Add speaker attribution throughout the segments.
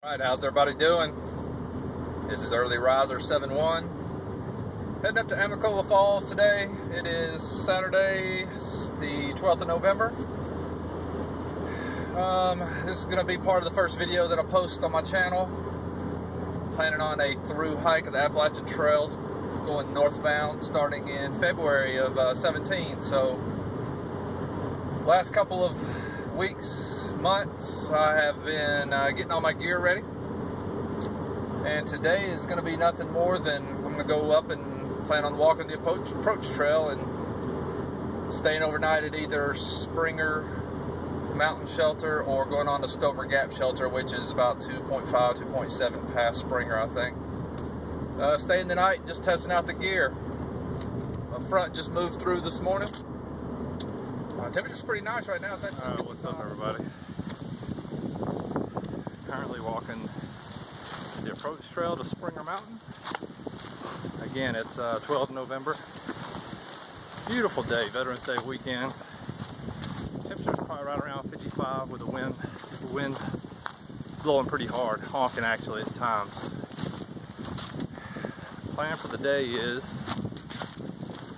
Speaker 1: Alright, how's everybody doing? This is Early Riser 7-1. Heading up to Amicalola Falls today. It is Saturday, the 12th of November. This is going to be part of the first video that I'll post on my channel. Planning on a through hike of the Appalachian Trail going northbound starting in February of 17. So, last couple of weeks, months, I have been getting all my gear ready, and today is going to be nothing more than I'm going to go up and plan on walking the approach trail and staying overnight at either Springer Mountain Shelter or going on to Stover Gap Shelter, which is about 2.5, 2.7 past Springer, I think. Staying the night, just testing out the gear. My front just moved through this morning. Temperature's pretty nice right now.
Speaker 2: What's up, everybody? Currently walking the approach trail to Springer Mountain. Again, it's 12th November. Beautiful day, Veterans Day weekend. Temperature's probably right around 55 with the wind blowing pretty hard, honking actually at times. Plan for the day is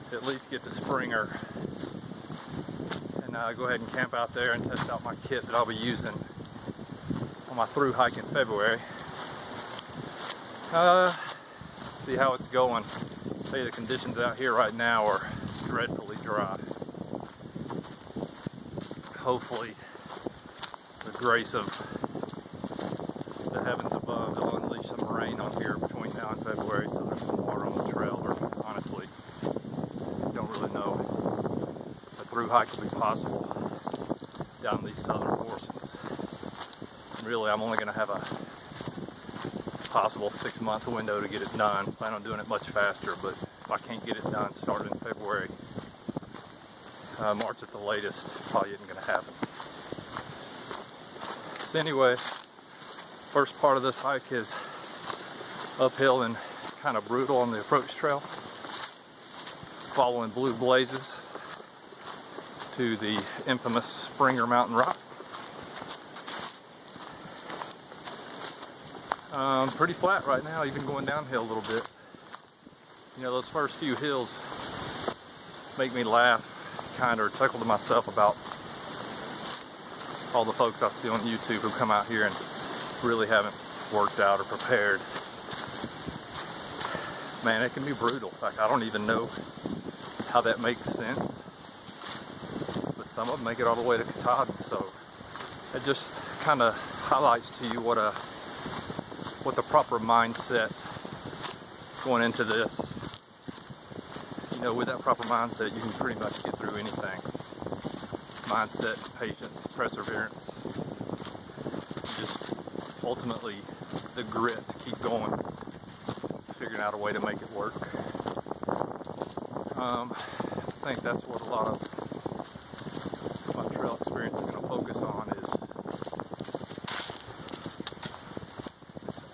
Speaker 2: to at least get to Springer and go ahead and camp out there and test out my kit that I'll be using on my through hike in February. See how it's going. I'll tell you, the conditions out here right now are dreadfully dry. Hopefully, the grace of the heavens above will unleash some rain on here between now and February, so there's some water on the trail. Or honestly, don't really know. A through hike will be possible down these southern portions. Really, I'm only going to have a possible 6-month window to get it done. Plan on doing it much faster, but if I can't get it done starting in February, March at the latest, probably isn't going to happen. So anyway, first part of this hike is uphill and kind of brutal on the approach trail, following blue blazes to the infamous Springer Mountain Rock. Pretty flat right now, even going downhill a little bit. You know, those first few hills make me laugh, kind of chuckle to myself about all the folks I see on YouTube who come out here and really haven't worked out or prepared. Man, it can be brutal. Like, I don't even know how that makes sense, but some of them make it all the way to Katahdin, so it just kind of highlights to you what the proper mindset going into this. You know, with that proper mindset, you can pretty much get through anything. Mindset, patience, perseverance, just ultimately the grit to keep going, figuring out a way to make it work. I think that's what a lot of my trail experience is going to focus on, is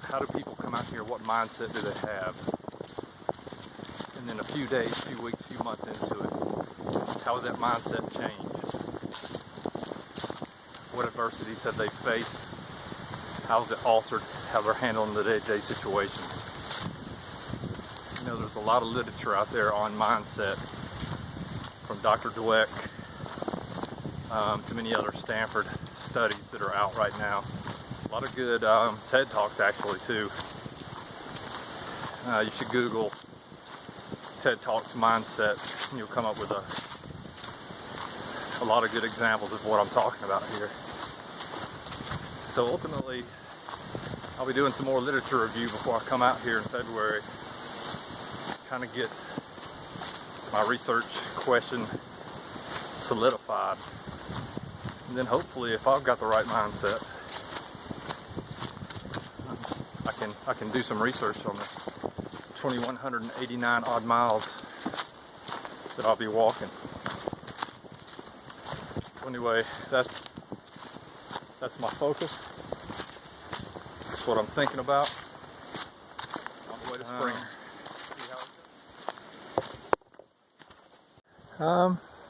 Speaker 2: how do people come out here, what mindset do they have? And then a few days, few weeks, few months into it, how has that mindset changed? What adversities have they faced? How has it altered how they're handling the day-to-day situations? You know, there's a lot of literature out there on mindset, from Dr. Dweck to many other Stanford studies that are out right now. A lot of good TED Talks actually too. You should Google TED Talks mindset and you'll come up with a lot of good examples of what I'm talking about here. So ultimately, I'll be doing some more literature review before I come out here in February. Kind of get my research question solidified. And then hopefully, if I've got the right mindset, I can do some research on the 2,189 odd miles that I'll be walking. So anyway, that's my focus. That's what I'm thinking about. On the way to Springer.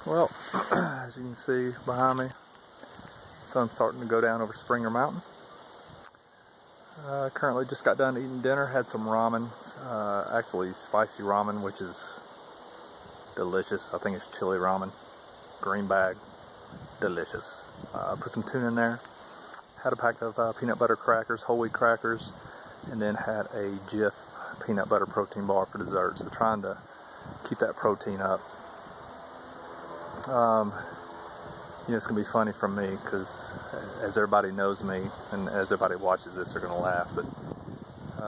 Speaker 1: Well, as you can see behind me, the sun's starting to go down over Springer Mountain.
Speaker 2: Currently just got done eating dinner, had some ramen, actually spicy ramen, which is delicious. I think it's chili ramen, green bag, delicious. Put some tuna in there, had a pack of peanut butter crackers, whole wheat crackers, and then had a Jif peanut butter protein bar for dessert. So trying to keep that protein up. You know, it's going to be funny for me because as everybody knows me and as everybody watches this, they're going to laugh. But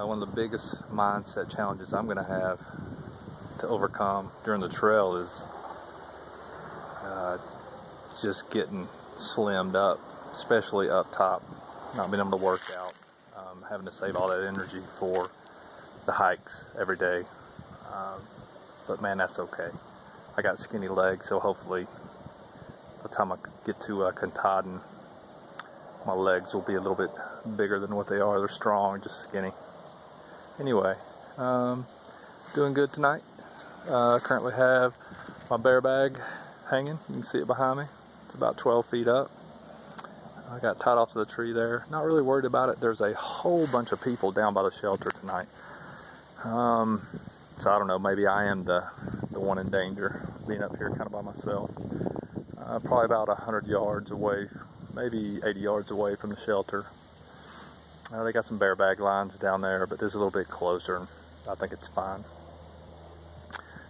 Speaker 2: one of the biggest mindset challenges I'm going to have to overcome during the trail is just getting slimmed up, especially up top, not being able to work out, having to save all that energy for the hikes every day. But man, that's okay. I got skinny legs, so hopefully by the time I get to Katahdin, my legs will be a little bit bigger than what they are. They're strong, just skinny. Anyway, doing good tonight. Currently have my bear bag hanging. You can see it behind me. It's about 12 feet up. I got tied off to the tree there. Not really worried about it. There's a whole bunch of people down by the shelter tonight. So I don't know, maybe I am the one in danger, being up here kind of by myself. Probably about 100 yards away, maybe 80 yards away from the shelter. They got some bear bag lines down there, but this is a little bit closer, and I think it's fine.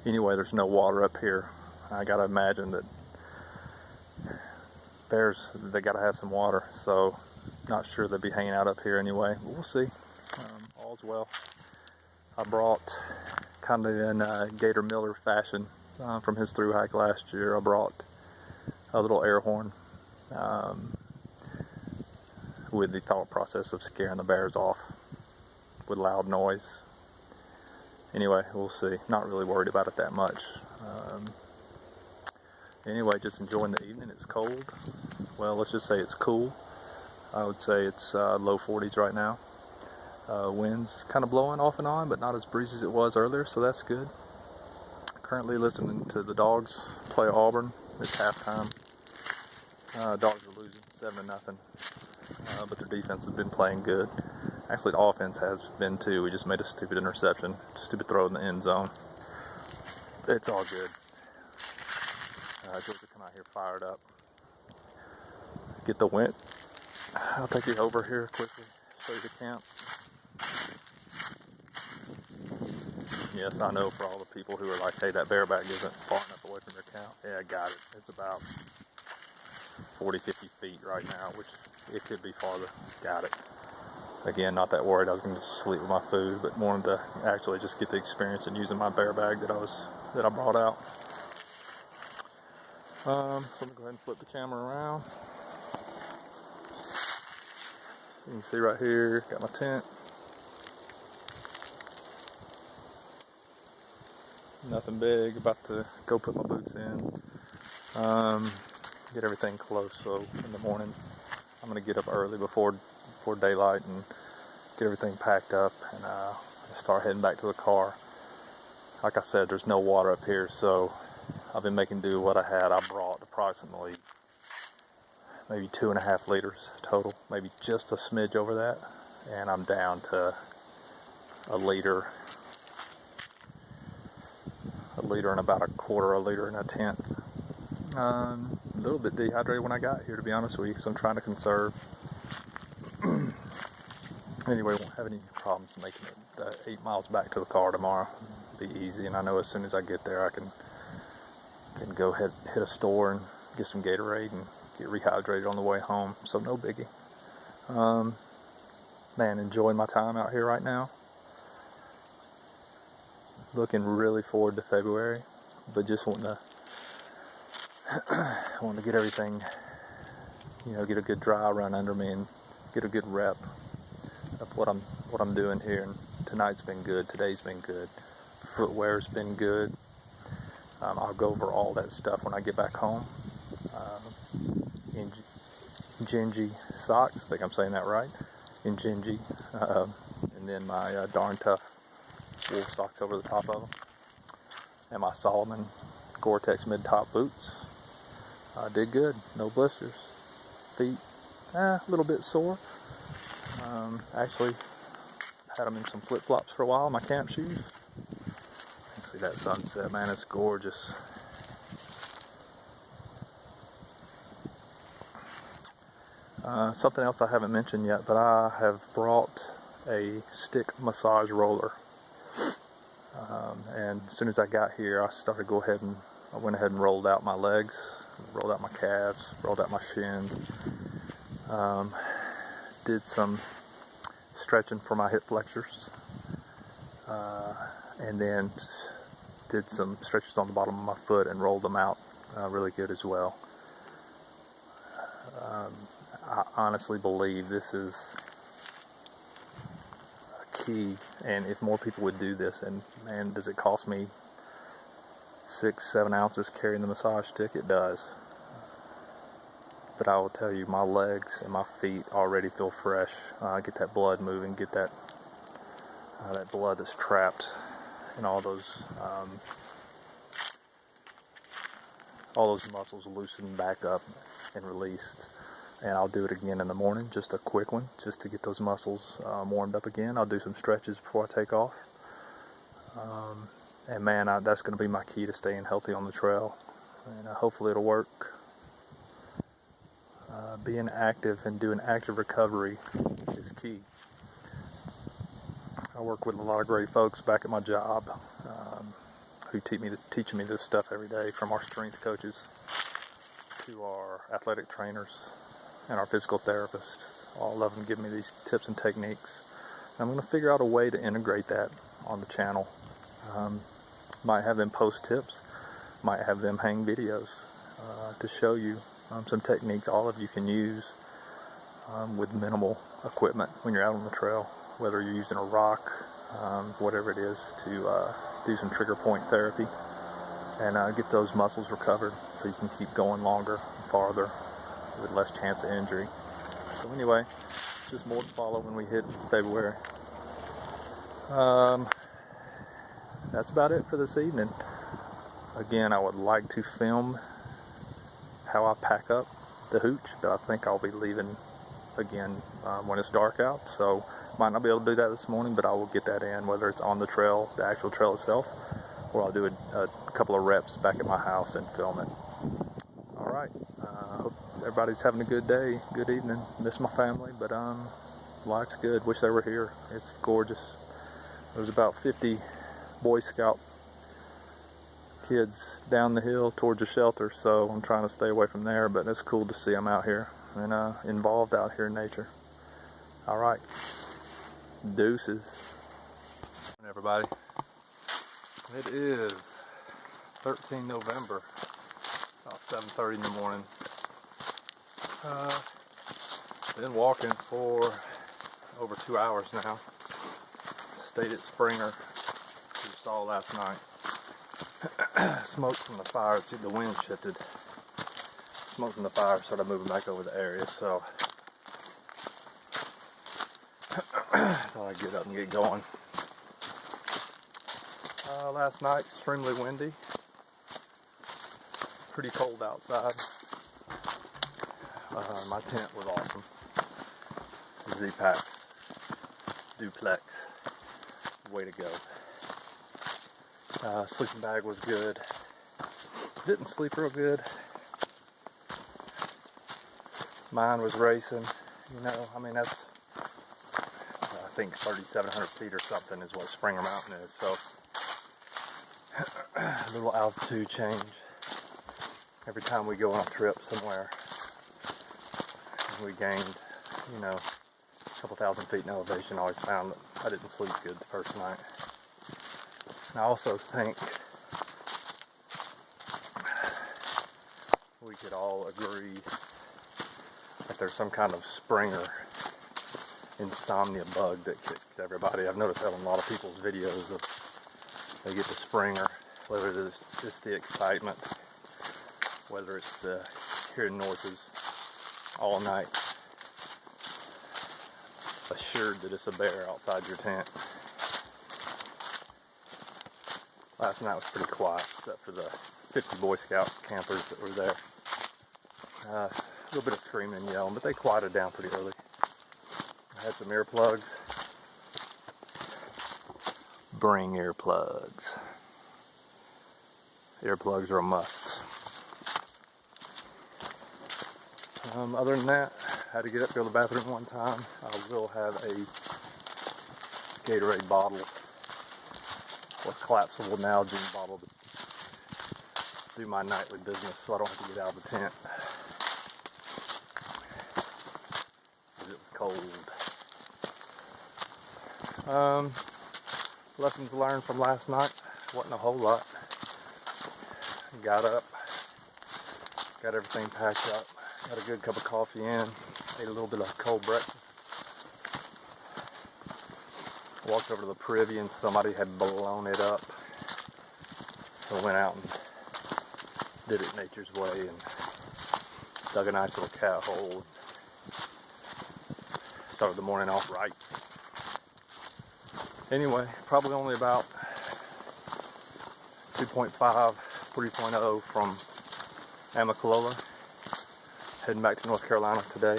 Speaker 2: Anyway, there's no water up here. I gotta imagine that bears, they gotta have some water, so not sure they'll be hanging out up here anyway. But we'll see. All's well. I brought, kind of in Gator Miller fashion, from his thru hike last year, I brought a little air horn with the thought process of scaring the bears off with loud noise. Anyway, we'll see. Not really worried about it that much. Anyway, just enjoying the evening. It's cold. Well, let's just say it's cool. I would say it's low 40s right now. Winds kind of blowing off and on, but not as breezy as it was earlier, so that's good. Currently listening to the Dogs play Auburn. It's halftime. Dogs are losing 7-0, but their defense has been playing good. Actually, the offense has been too. We just made a stupid interception, stupid throw in the end zone. It's all good. Georgia come out here fired up. Get the wind. I'll take you over here quickly, show you the camp. Yes, I know for all the people who are like, hey, that bear bag isn't far enough away from your camp. Yeah, I got it. It's about 40, 50 feet right now, which it could be farther. Got it. Again, not that worried. I was going to sleep with my food, but wanted to actually just get the experience in using my bear bag that I brought out. So I'm going to go ahead and flip the camera around. You can see right here, got my tent. Nothing big, about to go put my boots in, get everything close, so in the morning I'm going to get up early before daylight and get everything packed up and start heading back to the car. Like I said, there's no water up here, so I've been making do what I had. I brought approximately maybe 2.5 liters total, maybe just a smidge over that, and I'm down to a liter and about a quarter, a liter and a tenth. A little bit dehydrated when I got here, to be honest with you, because I'm trying to conserve. Anyway, won't have any problems making it 8 miles back to the car tomorrow. It'll be easy, and I know as soon as I get there, I can go hit a store and get some Gatorade and get rehydrated on the way home. So no biggie. Man, enjoying my time out here right now. Looking really forward to February, but just wanting to get everything, get a good dry run under me and get a good rep of what I'm doing here. And tonight's been good. Today's been good. Footwear's been good. I'll go over all that stuff when I get back home. Injinji socks, I think I'm saying that right. Injinji, and then my Darn Tough wool socks over the top of them, and my Solomon Gore-Tex mid-top boots. Did good, no blisters. Feet, a little bit sore. Actually, Had them in some flip-flops for a while, my camp shoes. You can see that sunset, man, it's gorgeous. Something else I haven't mentioned yet, but I have brought a stick massage roller. And as soon as I got here, I went ahead and rolled out my legs, rolled out my calves, rolled out my shins. Did some stretching for my hip flexors, and then did some stretches on the bottom of my foot and rolled them out really good as well. I honestly believe this is a key, and if more people would do this, and man, does it cost me 6-7 ounces carrying the massage stick? It does. But I will tell you, my legs and my feet already feel fresh. Get that blood moving, get that blood that's trapped in all those muscles loosened back up and released. And I'll do it again in the morning, just a quick one, just to get those muscles warmed up again. I'll do some stretches before I take off. And man, that's going to be my key to staying healthy on the trail. And hopefully it'll work. Being active and doing active recovery is key. I work with a lot of great folks back at my job who teaching me this stuff every day, from our strength coaches to our athletic trainers and our physical therapists. All of them give me these tips and techniques. I'm going to figure out a way to integrate that on the channel. Might have them post tips, might have them hang videos to show you some techniques all of you can use with minimal equipment when you're out on the trail, whether you're using a rock, whatever it is, to do some trigger point therapy and get those muscles recovered so you can keep going longer and farther with less chance of injury. So anyway, just more to follow when we hit February. That's about it for this evening. Again, I would like to film how I pack up the hooch, but I think I'll be leaving again when it's dark out, so might not be able to do that this morning, but I will get that in, whether it's on the trail, the actual trail itself, or I'll do a couple of reps back at my house and film it. Alright, hope everybody's having a good day, good evening. Miss my family, but life's good. Wish they were here. It's gorgeous. There's about 50 Boy Scout kids down the hill towards the shelter, so I'm trying to stay away from there, but it's cool to see them out here and involved out here in nature. Alright, deuces. Everybody, it is 13 November, about 7:30 in the morning. Been walking for over 2 hours now. Stayed at Springer, as you saw last night. Smoke from the fire, the wind shifted. Smoke from the fire started moving back over the area, so thought I'd get up and get going. Last night, extremely windy. Pretty cold outside. My tent was awesome. Z-Pack Duplex. Way to go. Sleeping bag was good. Didn't sleep real good. Mine was racing. You know, I mean, that's, I think 3,700 feet or something is what Springer Mountain is. So, a little altitude change. Every time we go on a trip somewhere, we gained, you know, a couple thousand feet in elevation. I always found that I didn't sleep good the first night. And I also think we could all agree that there's some kind of Springer insomnia bug that kicks everybody. I've noticed that in a lot of people's videos of they get the Springer, whether it's just the excitement, whether it's the hearing noises all night, assured that it's a bear outside your tent. Last night was pretty quiet, except for the 50 Boy Scout campers that were there. A little bit of screaming and yelling, but they quieted down pretty early. I had some earplugs, bring earplugs. Earplugs are a must. Other than that, I had to get up, go to the bathroom one time. I will have a Gatorade bottle or collapsible Nalgene bottle to do my nightly business so I don't have to get out of the tent. Because it was cold. Lessons learned from last night. Wasn't a whole lot. Got up, got everything packed up, got a good cup of coffee in, ate a little bit of cold breakfast. Walked over to the privy and somebody had blown it up. So I went out and did it nature's way and dug a nice little cat hole. Started the morning off right. Anyway, probably only about 2.5, 3.0 from Amicalola. Heading back to North Carolina today.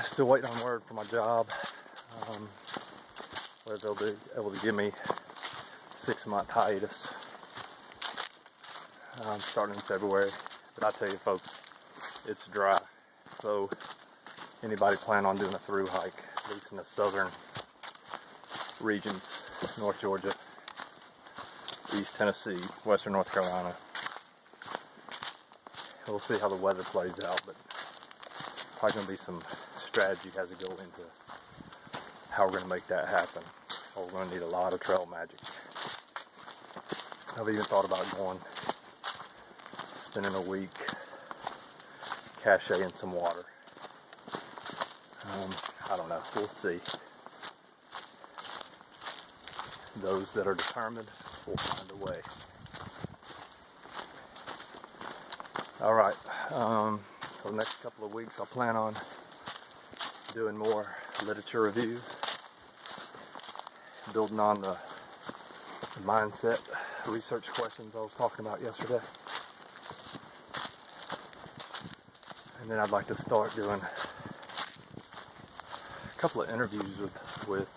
Speaker 2: Still waiting on word from my job. Whether they'll be able to give me 6-month hiatus starting in February. But I tell you folks, it's dry. So anybody plan on doing a through hike, at least in the southern regions, North Georgia, East Tennessee, Western North Carolina. We'll see how the weather plays out, but probably going to be some strategy has to go into how we're going to make that happen. Or we're going to need a lot of trail magic. I've even thought about spending a week caching some water. I don't know, we'll see. Those that are determined will find a way. Alright, so the next couple of weeks I'll plan on doing more literature reviews, building on the mindset research questions I was talking about yesterday. And then I'd like to start doing a couple of interviews with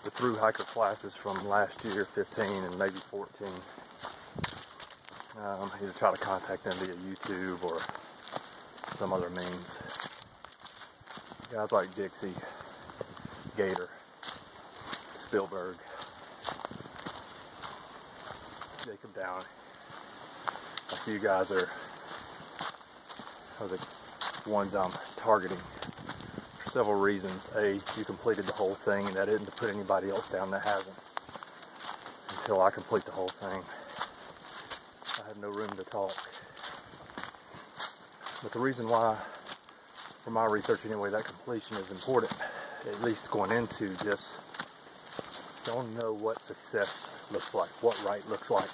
Speaker 2: the thru-hiker classes from last year, 15 and maybe 14. Either try to contact them via YouTube or some other means. Guys like Dixie, Gator, Spielberg, Jacob Downey. A few guys are the ones I'm targeting for several reasons. A, you completed the whole thing, and that isn't to put anybody else down that hasn't. Until I complete the whole thing, I have no room to talk. But the reason why, for my research anyway, that completion is important, at least going into just don't know what success looks like, what right looks like,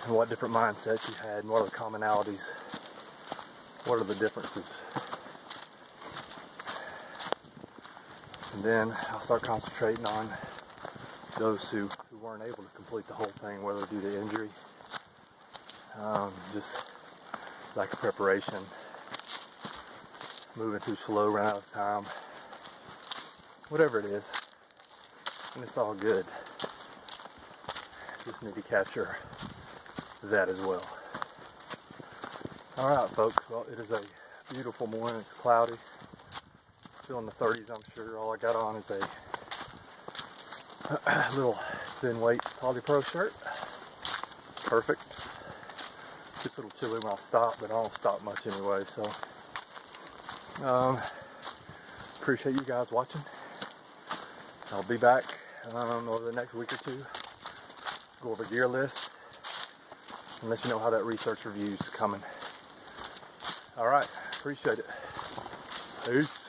Speaker 2: and what different mindsets you had, and what are the commonalities, what are the differences. And then I'll start concentrating on those who weren't able to complete the whole thing, whether due to injury, just lack of preparation, moving too slow, ran out of time, whatever it is, and it's all good. Just need to capture that as well. Alright folks, well it is a beautiful morning, it's cloudy, still in the 30s I'm sure. All I got on is a little thin weight polypro shirt. Perfect. It's a little chilly when I stop, but I don't stop much anyway, so appreciate you guys watching. I'll be back over the next week or two, go over gear list and let you know how that research review is coming. Alright, appreciate it. Peace.